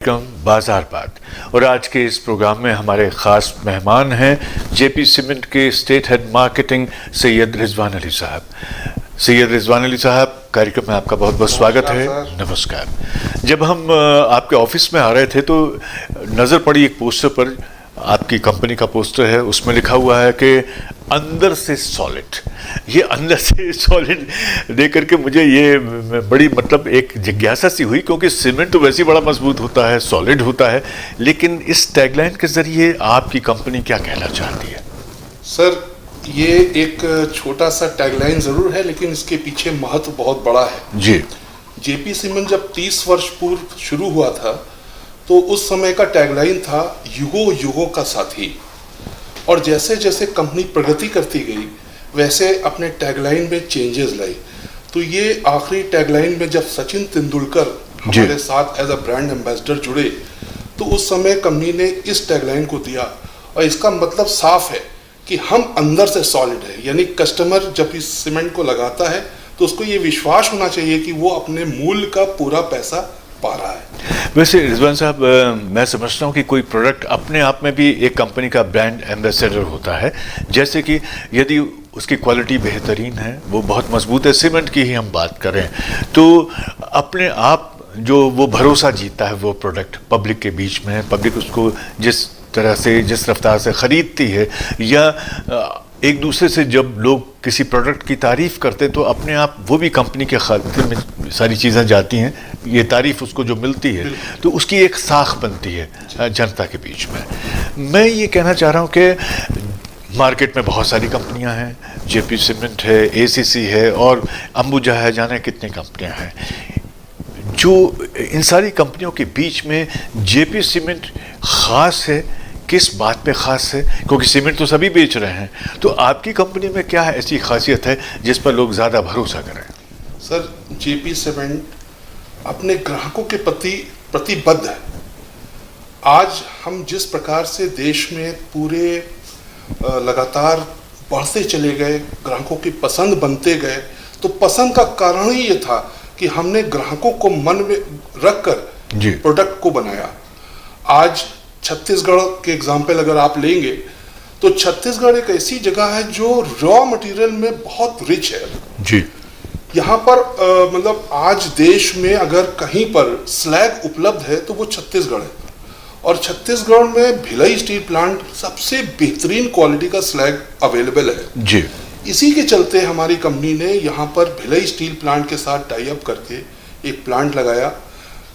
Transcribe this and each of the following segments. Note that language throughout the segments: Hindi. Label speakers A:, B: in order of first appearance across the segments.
A: बाजार बात। और आज के इस प्रोग्राम में हमारे ख़ास मेहमान हैं जेपी सीमेंट के state head marketing Syed Rizwan Ali साहब। सैयद रिजवान अली साहब, कार्यक्रम में आपका बहुत बहुत स्वागत है। नमस्कार। जब हम आपके ऑफिस में आ रहे थे तो नज़र पड़ी एक पोस्टर पर, आपकी कंपनी का पोस्टर है, उसमें लिखा हुआ है कि अंदर से सॉलिड। ये अंदर से सॉलिड देख करके मुझे ये बड़ी एक जिज्ञासा सी हुई, क्योंकि सीमेंट तो वैसे ही बड़ा मजबूत होता है, सॉलिड होता है, लेकिन इस टैगलाइन के जरिए आपकी कंपनी क्या कहना चाहती है?
B: सर, ये एक छोटा सा टैगलाइन जरूर है, लेकिन इसके पीछे महत्व बहुत बड़ा है।
A: जी।
B: जेपी सीमेंट जब 30 वर्ष पूर्व शुरू हुआ था तो उस समय का टैगलाइन था युगों युगों का साथी। और जैसे जैसे कंपनी प्रगति करती गई वैसे अपने टैगलाइन में चेंजेस लाई। तो ये आखिरी टैगलाइन में जब सचिन तेंदुलकर हमारे साथ एज अ ब्रांड एम्बेसडर जुड़े तो उस समय कंपनी ने इस टैगलाइन को दिया, और इसका मतलब साफ है कि हम अंदर से सॉलिड है। यानी कस्टमर जब इस सीमेंट को लगाता है तो उसको ये विश्वास होना चाहिए कि वो अपने मूल्य का पूरा पैसा पा रहा है।
A: वैसे रिजवान साहब, मैं समझता हूँ कि कोई प्रोडक्ट अपने आप में भी एक कंपनी का ब्रांड एम्बेसडर होता है। जैसे कि यदि उसकी क्वालिटी बेहतरीन है, वो बहुत मजबूत है, सीमेंट की ही हम बात करें, तो अपने आप जो वो भरोसा जीतता है वो प्रोडक्ट पब्लिक के बीच में, पब्लिक उसको जिस तरह से, जिस रफ्तार से ख़रीदती है, या एक दूसरे से जब लोग किसी प्रोडक्ट की तारीफ़ करते तो अपने आप वो भी कंपनी के खाते में सारी चीज़ें जाती हैं, ये तारीफ़ उसको जो मिलती है तो उसकी एक साख बनती है जनता के बीच में। मैं ये कहना चाह रहा हूँ कि मार्केट में बहुत सारी कंपनियां हैं, जेपी सीमेंट है, एसीसी है और अंबुजा है, जाने कितनी कंपनियां हैं। जो इन सारी कंपनियों के बीच में जेपी सीमेंट ख़ास है, किस बात पे ख़ास है? क्योंकि सीमेंट तो सभी बेच रहे हैं, तो आपकी कंपनी में क्या है ऐसी खासियत है जिस पर लोग ज़्यादा भरोसा करें?
B: सर, जेपी सीमेंट अपने ग्राहकों के प्रति प्रतिबद्ध है। आज हम जिस प्रकार से देश में पूरे लगातार बढ़ते चले गए, ग्राहकों की पसंद बनते गए, तो पसंद का कारण ही ये था कि हमने ग्राहकों को मन में रखकर प्रोडक्ट को बनाया। आज छत्तीसगढ़ के एग्जाम्पल अगर आप लेंगे तो छत्तीसगढ़ एक ऐसी जगह है जो रॉ मटेरियल में बहुत रिच है
A: जी।
B: यहाँ पर आज देश में अगर कहीं पर स्लैग उपलब्ध है तो वो छत्तीसगढ़ है, और छत्तीसगढ़ में भिलाई स्टील प्लांट सबसे बेहतरीन क्वालिटी का स्लैग अवेलेबल है
A: जी।
B: इसी के चलते हमारी कंपनी ने यहाँ पर भिलाई स्टील प्लांट के साथ टाई अप करके एक प्लांट लगाया,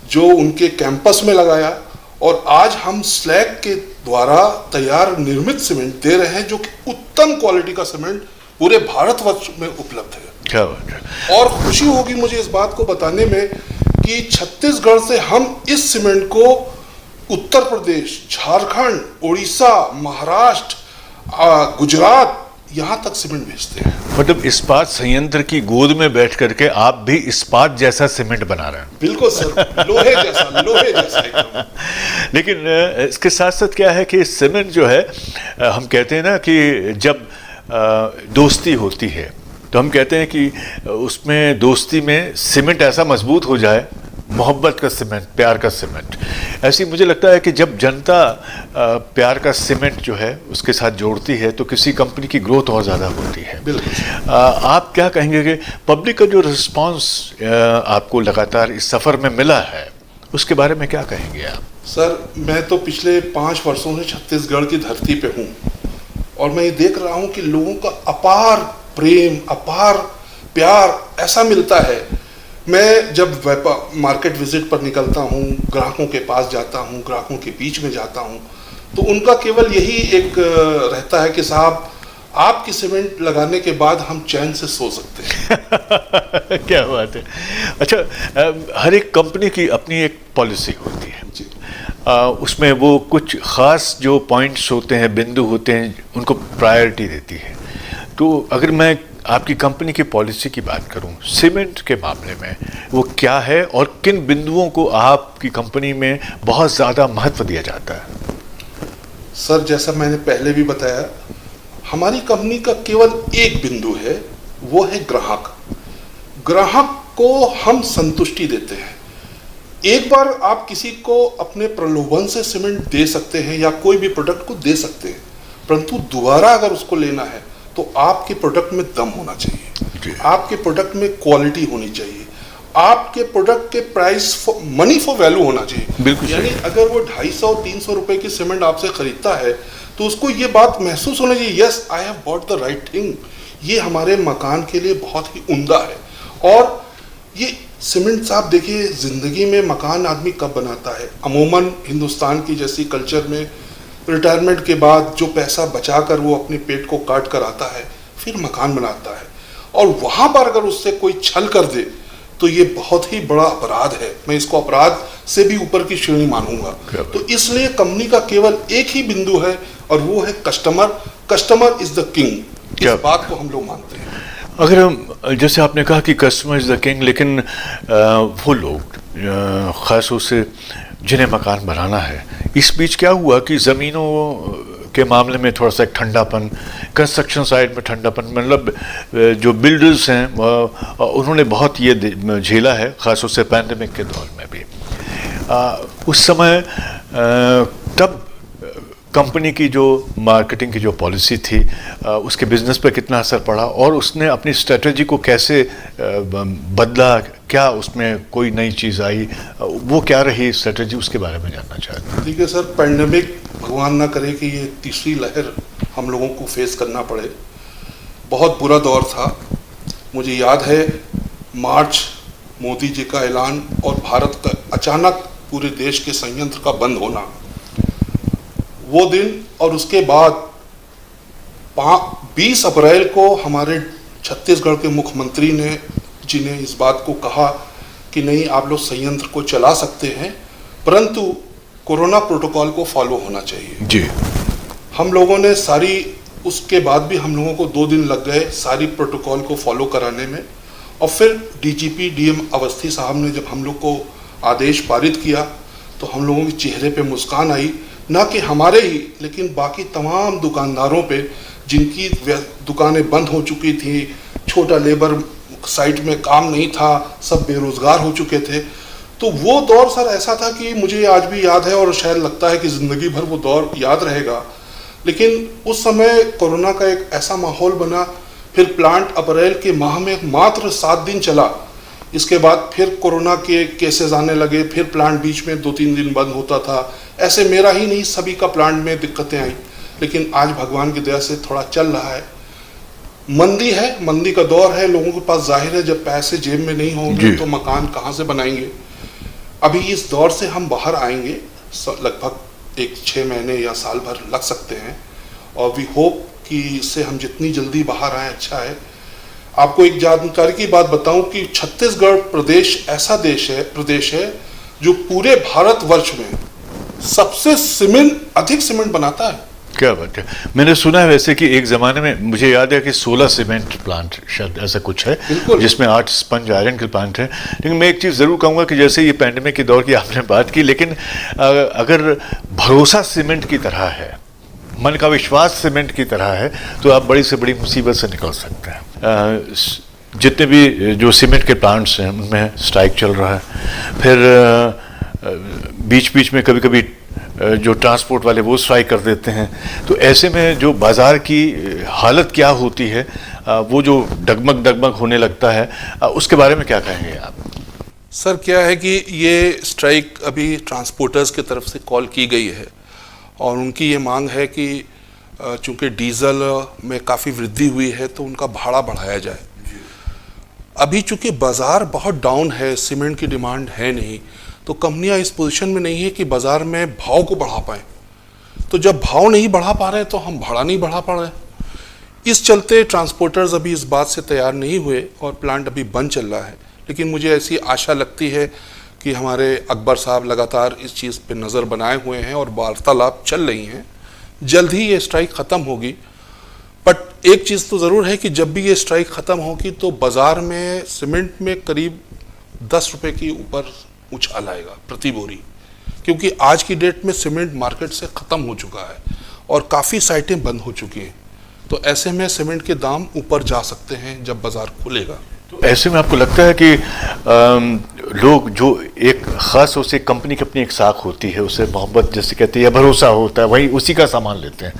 B: जो उनके कैंपस में लगाया, और आज हम स्लैग के द्वारा तैयार निर्मित सीमेंट दे रहे हैं, जो कि उत्तम क्वालिटी का सीमेंट पूरे भारतवर्ष में उपलब्ध है।
A: क्या बात है।
B: और खुशी होगी मुझे इस बात को बताने में कि छत्तीसगढ़ से हम इस सीमेंट को उत्तर प्रदेश, झारखंड, उड़ीसा, महाराष्ट्र, गुजरात, यहाँ तक सीमेंट भेजते हैं।
A: मतलब इस्पात संयंत्र की गोद में बैठ करके आप भी इस्पात जैसा सीमेंट बना रहे हैं।
B: बिल्कुल सर, लोहे जैसा एकदम।
A: लेकिन इसके साथ साथ क्या है कि सीमेंट जो है, हम कहते हैं ना कि जब दोस्ती होती है तो हम कहते हैं कि उसमें दोस्ती में सीमेंट ऐसा मजबूत हो जाए, मोहब्बत का सीमेंट, प्यार का सीमेंट। ऐसी मुझे लगता है कि जब जनता प्यार का सीमेंट जो है उसके साथ जोड़ती है तो किसी कंपनी की ग्रोथ और ज़्यादा होती है। आप क्या कहेंगे कि पब्लिक का जो रिस्पांस आपको लगातार इस सफ़र में मिला है उसके बारे में क्या कहेंगे आप?
B: सर, मैं तो पिछले 5 वर्षों से छत्तीसगढ़ की धरती पे हूँ, और मैं ये देख रहा हूँ कि लोगों का अपार प्रेम, अपार प्यार ऐसा मिलता है। मैं जब मार्केट विजिट पर निकलता हूँ, ग्राहकों के पास जाता हूँ, ग्राहकों के बीच में जाता हूँ, तो उनका केवल यही एक रहता है कि साहब, आपकी सीमेंट लगाने के बाद हम चैन से सो सकते हैं।
A: क्या बात है। अच्छा, हर एक कंपनी की अपनी एक पॉलिसी होती है
B: जी।
A: उसमें वो कुछ ख़ास जो पॉइंट्स होते हैं, बिंदु होते हैं, उनको प्रायोरिटी देती है। तो अगर मैं आपकी कंपनी की पॉलिसी की बात करूं सीमेंट के मामले में, वो क्या है और किन बिंदुओं को आपकी कंपनी में बहुत ज़्यादा महत्व दिया जाता है?
B: सर, जैसा मैंने पहले भी बताया, हमारी कंपनी का केवल एक बिंदु है, वो है ग्राहक। ग्राहक को हम संतुष्टि देते हैं। एक बार आप किसी को अपने प्रलोभन से सीमेंट दे सकते हैं या कोई भी प्रोडक्ट को दे सकते हैं, परंतु दोबारा अगर उसको लेना है तो आपके प्रोडक्ट में दम होना चाहिए, आपके प्रोडक्ट में क्वालिटी होनी चाहिए, आपके प्रोडक्ट के प्राइस मनी फॉर वैल्यू होना चाहिए।
A: बिल्कुल
B: यानी अगर वो 250-300 रुपए की सीमेंट आपसे खरीदता है तो उसको ये बात महसूस होना चाहिए, yes I have bought the right thing, ये हमारे मकान के लिए बहुत ही उम्दा है। और ये सीमेंट साहब देखिए, जिंदगी में मकान आदमी कब बनाता है? अमूमन हिंदुस्तान की जैसी कल्चर में रिटायरमेंट के बाद जो पैसा बचाकर वो अपने पेट को काट कर आता है, फिर मकान बनाता है, और वहां पर अगर उससे कोई छल कर दे तो ये बहुत ही बड़ा अपराध है। मैं इसको अपराध से भी ऊपर की श्रेणी मानूंगा। तो इसलिए कंपनी का केवल एक ही बिंदु है और वो है customer. Customer is the king. इस बात को हम लोग मानते हैं।
A: अगर हम, जैसे आपने कहा कि कस्टमर इज़ द किंग, लेकिन वो लोग ख़ासतौर से जिन्हें मकान बनाना है, इस बीच क्या हुआ कि ज़मीनों के मामले में थोड़ा सा एक ठंडापन, कंस्ट्रक्शन साइड में ठंडापन, मतलब जो बिल्डर्स हैं उन्होंने बहुत ये झेला है, ख़ासतौर से पैंडेमिक के दौर में भी। उस समय तब कंपनी की जो मार्केटिंग की जो पॉलिसी थी, उसके बिजनेस पर कितना असर पड़ा और उसने अपनी स्ट्रेटजी को कैसे बदला, क्या उसमें कोई नई चीज़ आई, वो क्या रही स्ट्रेटजी, उसके बारे में जानना चाहते हैं।
B: ठीक है सर, पैंडेमिक भगवान ना करे कि ये तीसरी लहर हम लोगों को फेस करना पड़े। बहुत बुरा दौर था। मुझे याद है मार्च मोदी जी का ऐलान और भारत का अचानक पूरे देश के संयंत्र का बंद होना, वो दिन, और उसके बाद 20 अप्रैल को हमारे छत्तीसगढ़ के मुख्यमंत्री जी ने इस बात को कहा कि नहीं, आप लोग संयंत्र को चला सकते हैं, परंतु कोरोना प्रोटोकॉल को फॉलो होना चाहिए।
A: जी,
B: हम लोगों ने उसके बाद भी हम लोगों को 2 दिन लग गए सारी प्रोटोकॉल को फॉलो कराने में। और फिर डीजीपी डीएम अवस्थी साहब ने जब हम लोग को आदेश पारित किया तो हम लोगों के चेहरे पे मुस्कान आई, ना कि हमारे ही लेकिन बाकी तमाम दुकानदारों पे जिनकी दुकानें बंद हो चुकी थी, छोटा लेबर साइट में काम नहीं था, सब बेरोजगार हो चुके थे। तो वो दौर सर ऐसा था कि मुझे आज भी याद है और शायद लगता है कि ज़िंदगी भर वो दौर याद रहेगा। लेकिन उस समय कोरोना का एक ऐसा माहौल बना, फिर प्लांट अप्रैल के माह में मात्र 7 दिन चला, इसके बाद फिर कोरोना के केसेस आने लगे, फिर प्लांट बीच में 2-3 दिन बंद होता था। ऐसे मेरा ही नहीं, सभी का प्लांट में दिक्कतें आई, लेकिन आज भगवान की दया से थोड़ा चल रहा है। मंदी है, मंदी का दौर है, लोगों के पास जाहिर है जब पैसे जेब में नहीं होंगे तो मकान कहाँ से बनाएंगे। अभी इस दौर से हम बाहर आएंगे, लगभग 6 महीने या साल भर लग सकते हैं, और वी होप कि इससे हम जितनी जल्दी बाहर आए अच्छा है। आपको एक जानकारी की बात बताऊं कि छत्तीसगढ़ प्रदेश ऐसा प्रदेश है जो पूरे भारतवर्ष में सबसे अधिक सीमेंट बनाता है।
A: क्या बात है। मैंने सुना है वैसे कि एक ज़माने में, मुझे याद है कि 16 सीमेंट प्लांट शायद ऐसा कुछ है, जिसमें 8 स्पंज आयरन के प्लांट हैं। लेकिन मैं एक चीज़ ज़रूर कहूँगा कि जैसे ये पैंडेमिक के दौर की आपने बात की, लेकिन अगर भरोसा सीमेंट की तरह है, मन का विश्वास सीमेंट की तरह है, तो आप बड़ी से बड़ी मुसीबत से निकल सकते हैं। जितने भी जो सीमेंट के प्लांट्स हैं उनमें स्ट्राइक चल रहा है, फिर बीच बीच में कभी कभी जो ट्रांसपोर्ट वाले वो स्ट्राइक कर देते हैं। तो ऐसे में जो बाज़ार की हालत क्या होती है, वो जो डगमग होने लगता है, उसके बारे में क्या कहेंगे आप?
B: सर क्या है कि ये स्ट्राइक अभी ट्रांसपोर्टर्स की तरफ से कॉल की गई है और उनकी ये मांग है कि चूंकि डीजल में काफ़ी वृद्धि हुई है तो उनका भाड़ा बढ़ाया जाए। अभी चूंकि बाज़ार बहुत डाउन है, सीमेंट की डिमांड है नहीं, तो कंपनियां इस पोजीशन में नहीं है कि बाज़ार में भाव को बढ़ा पाएँ। तो जब भाव नहीं बढ़ा पा रहे तो हम भाड़ा नहीं बढ़ा पा रहे। इस चलते ट्रांसपोर्टर्स अभी इस बात से तैयार नहीं हुए और प्लांट अभी बंद चल रहा है। लेकिन मुझे ऐसी आशा लगती है कि हमारे अकबर साहब लगातार इस चीज़ पे नज़र बनाए हुए हैं और वार्तालाप चल रही हैं। जल्द ही ये स्ट्राइक ख़त्म होगी। बट एक चीज़ तो ज़रूर है कि जब भी ये स्ट्राइक ख़त्म होगी तो बाज़ार में सीमेंट में करीब 10 रुपये के ऊपर उछाल आएगा प्रति बोरी, क्योंकि आज की डेट में सीमेंट मार्केट से ख़त्म हो चुका है और काफ़ी साइटें बंद हो चुकी हैं। तो ऐसे में सीमेंट के दाम ऊपर जा सकते हैं जब बाज़ार खुलेगा।
A: तो ऐसे में आपको लगता है कि लोग जो एक ख़ास उसे कंपनी की अपनी एक साख होती है, उसे मोहब्बत जैसे कहते हैं या भरोसा होता है, वही उसी का सामान लेते हैं।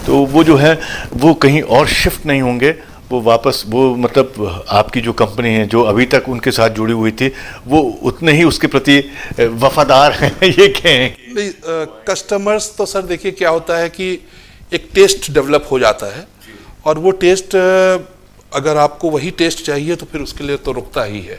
A: तो वो जो है वो कहीं और शिफ्ट नहीं होंगे, वो वापस वो मतलब आपकी जो कंपनी है जो अभी तक उनके साथ जुड़ी हुई थी वो उतने ही उसके प्रति वफादार हैं। ये कहें
B: नहीं, कस्टमर्स तो सर देखिए क्या होता है कि एक टेस्ट डेवलप हो जाता है, और वो टेस्ट अगर आपको वही टेस्ट चाहिए तो फिर उसके लिए तो रुकता ही है।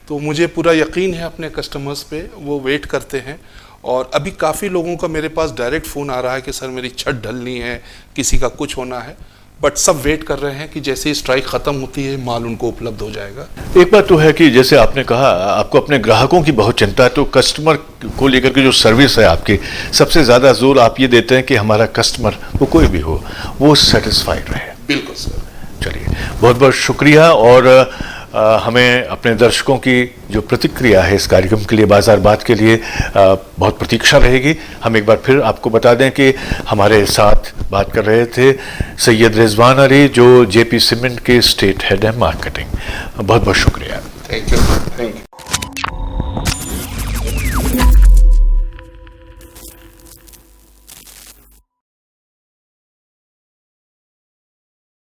B: तो मुझे पूरा यकीन है अपने कस्टमर्स पे, वो वेट करते हैं। और अभी काफ़ी लोगों का मेरे पास डायरेक्ट फ़ोन आ रहा है कि सर मेरी छत ढलनी है, किसी का कुछ होना है, बट सब वेट कर रहे हैं कि जैसे ही स्ट्राइक ख़त्म होती है माल उनको उपलब्ध हो जाएगा।
A: एक बात तो है कि जैसे आपने कहा आपको अपने ग्राहकों की बहुत चिंता है, तो कस्टमर को लेकर के जो सर्विस है आपकी, सबसे ज़्यादा जोर आप ये देते हैं कि हमारा कस्टमर वो कोई भी हो वो सेटिस्फाइड रहे।
B: बिल्कुल सर।
A: चलिए, बहुत बहुत शुक्रिया। और हमें अपने दर्शकों की जो प्रतिक्रिया है इस कार्यक्रम के लिए, बाजार बात के लिए बहुत प्रतीक्षा रहेगी। हम एक बार फिर आपको बता दें कि हमारे साथ बात कर रहे थे सैयद रिजवान अली, जो जेपी सीमेंट के स्टेट हेड है मार्केटिंग। बहुत बहुत शुक्रिया।
B: Thank you. Thank you.